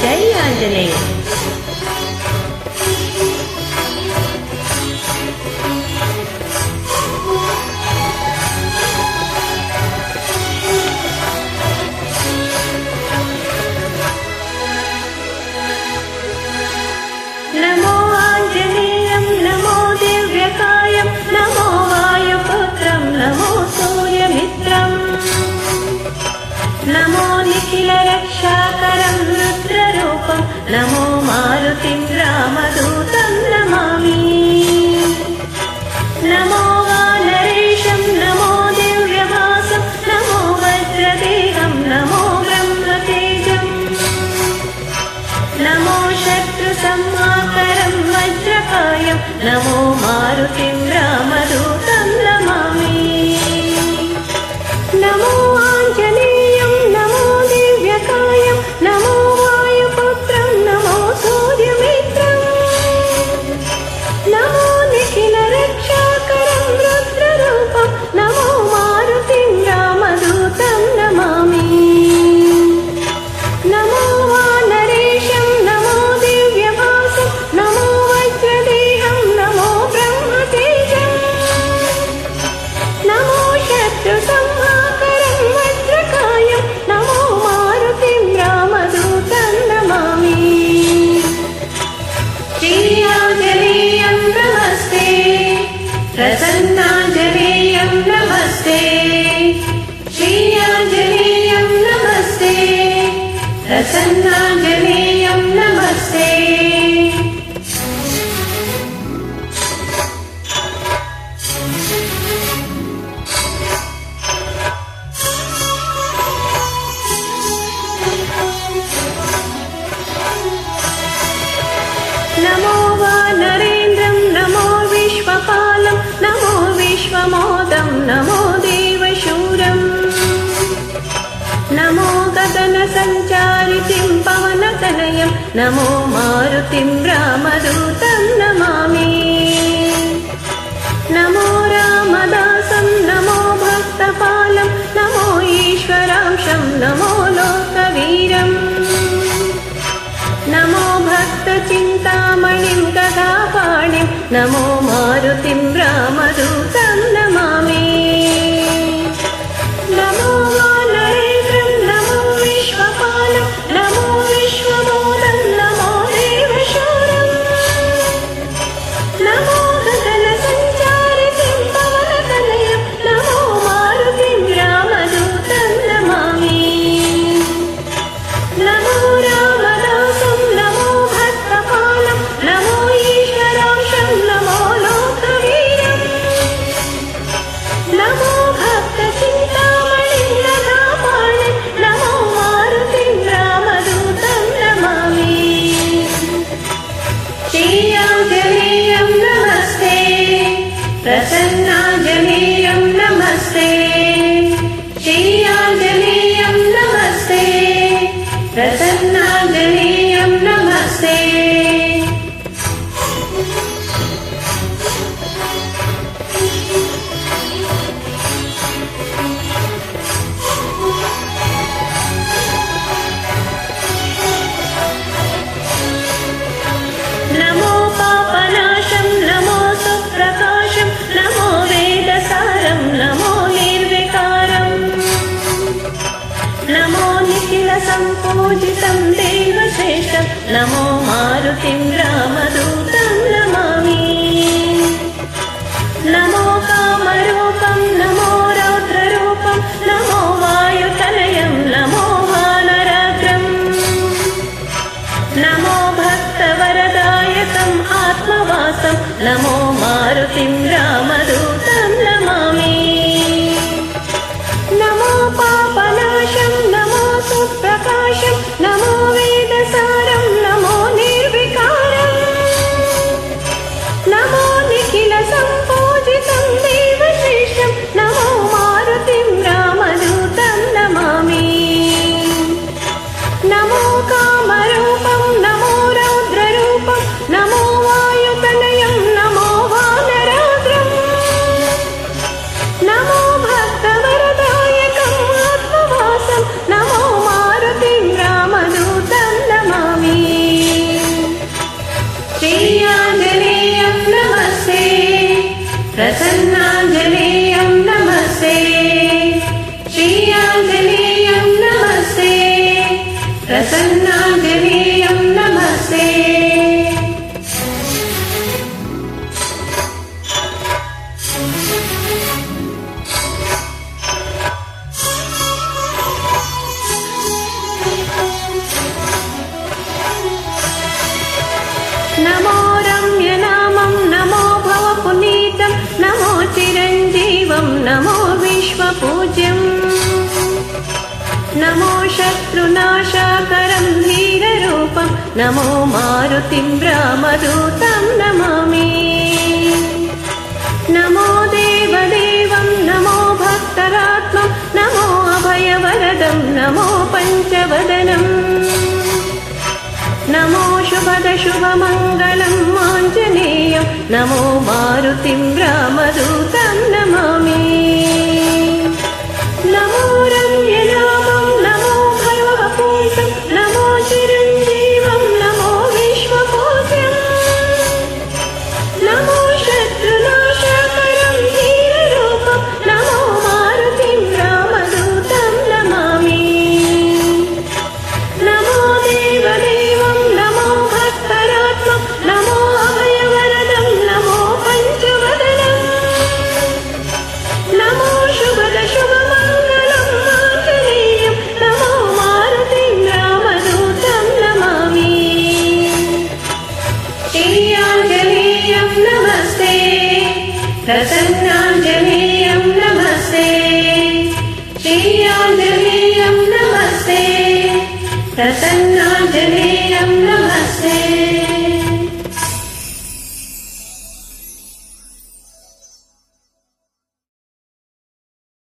జై ఆంజనేయ. నమో ఆంజనేయం నమో దివ్యకాయం నమో వాయుపుత్రం నమో సూర్యమిత్రం నమో నిఖిల రక్షాకరం రుద్రరూపం నమో మారుతిం రామదూతం నమామి. నమో వానరేశం నమో దివ్యవాసం నమో వజ్రదేహం నమో బ్రహ్మతేజం నమో శత్రు సంహాకరం వజ్రకాయం నమో మారుతిం రామదూతం నమామి. నమో ఆంజనేయం నమో దివ్యకాయం నమో వాయుపుత్రం నమో సూర్యమిత్రం నమో నిఖిల రక్షాకరం రుద్రరూపం నమో మారుతిం రామదూతం నమామి. నమో వానరేశం నమో దివ్యవాసం నమో వజ్రదేహం నమో బ్రహ్మతేజం నమో శత్రు సంహాకరం వజ్రకాయం నమో మారుతిం రామదూతం నమామి. శ్రీ ఆంజనేయం నమస్తే ప్రసన్నాంజనేయం నమస్తే శ్రీ ఆంజనేయం నమస్తే ప్రసన్నాంజనేయం నమస్తే. నమో వానరేంద్రం నమో విశ్వపాలం నమో విశ్వమోదం నమో దేవశూరం నమో గగన సంచారితిం పవనతనయం నమో మారుతిం రామదూతం నమామి. నమో రామదాసం నమో భక్తపాలం నమో ఈశ్వరాంశం నమో లోకవీరం నమో భక్త చింతామణిం గదాపాణిం నమో మారుతిం రామదూతం నమామి. నమో వానరేంద్రం నమో విశ్వపాలం నమో విశ్వమోదం నమో దేవశూరం నమో గగన సంచారితిం పవనతనయం నమో మారుతిం రామదూతం నమామి. నమో రామదాసం నమో భక్తపాలం నమో ఈశ్వరాంశం నమో లోకవీరం నమో భక్త చింతామణిం గదాపాణిం నమో మారుతిం రామదూతం నమామి. శ్రీ ఆంజనేయం నమస్తే ప్రసన్నాంజనేయం నమస్తే శ్రీ ఆంజనేయం నమస్తే ప్రసన్నాంజనేయం నమస్తే. నమో పాపనాశం నమో సుప్రకాశం నమో వేదసారం నమో నిర్వికారం నమో నిఖిల సంపూజితం దేవశ్రేష్టం నమో మారుతిం రామదూతం నమామి. నమో కామరూపం నమో రౌద్రరూపం నమో వాయుతనయం నమో వానరాగ్రం నమో భక్తవరదాయకం ఆత్మవాసం నమో మారుతిం రామదూతం నమామి. నమో పాపనాశం నమో సుప్రకాశం నమో వేదసారం నమో నిర్వికారం నమో నిఖిల సంపూజితం దేవశ్రేష్టం నమో మారుతిం రామదూతం నమామి. నమో కామరూపం నమో రౌద్రరూపం నమో వాయుతనయం నమో వానరాగ్రం ప్రసన్నాంజనేయం నమస్తే. నమో రమ్యనామం నమో భవపునీతం నమో చిరంజీవం నమో విశ్వపూజ్యం నమో శత్రునాశాకరం ధీరరూపం నమో మారుతిం రామదూతం నమామి. నమో దేవదేవం నమో భక్తరాత్మం నమో అభయవరదం నమో పంచవదనం నమో శుభద శుభమంగళం ఆంజనేయం నమో మారుతిం రామదూతం నమామి. నమో రమ్యనామం నమో భవపూతం నమో చిరంజీవం నమో విశ్వపూజ్యం నమో శత్రునాశకరం ధీరరూపం నమో మారుతిం రామదూతం నమామి. నమో దేవదేవం నమో భక్తరాత్మం నమో అభయవరదం నమో పంచవదనం నమో శుభద శుభమంగళం ఆంజనేయం నమో మారుతిం రామదూతం నమామి. శ్రీయాంజనేయం నమస్తే ప్రసన్నాంజనేయం నమస్తే. శ్రీయాంజనేయం నమస్తే ప్రసన్నాంజనేయం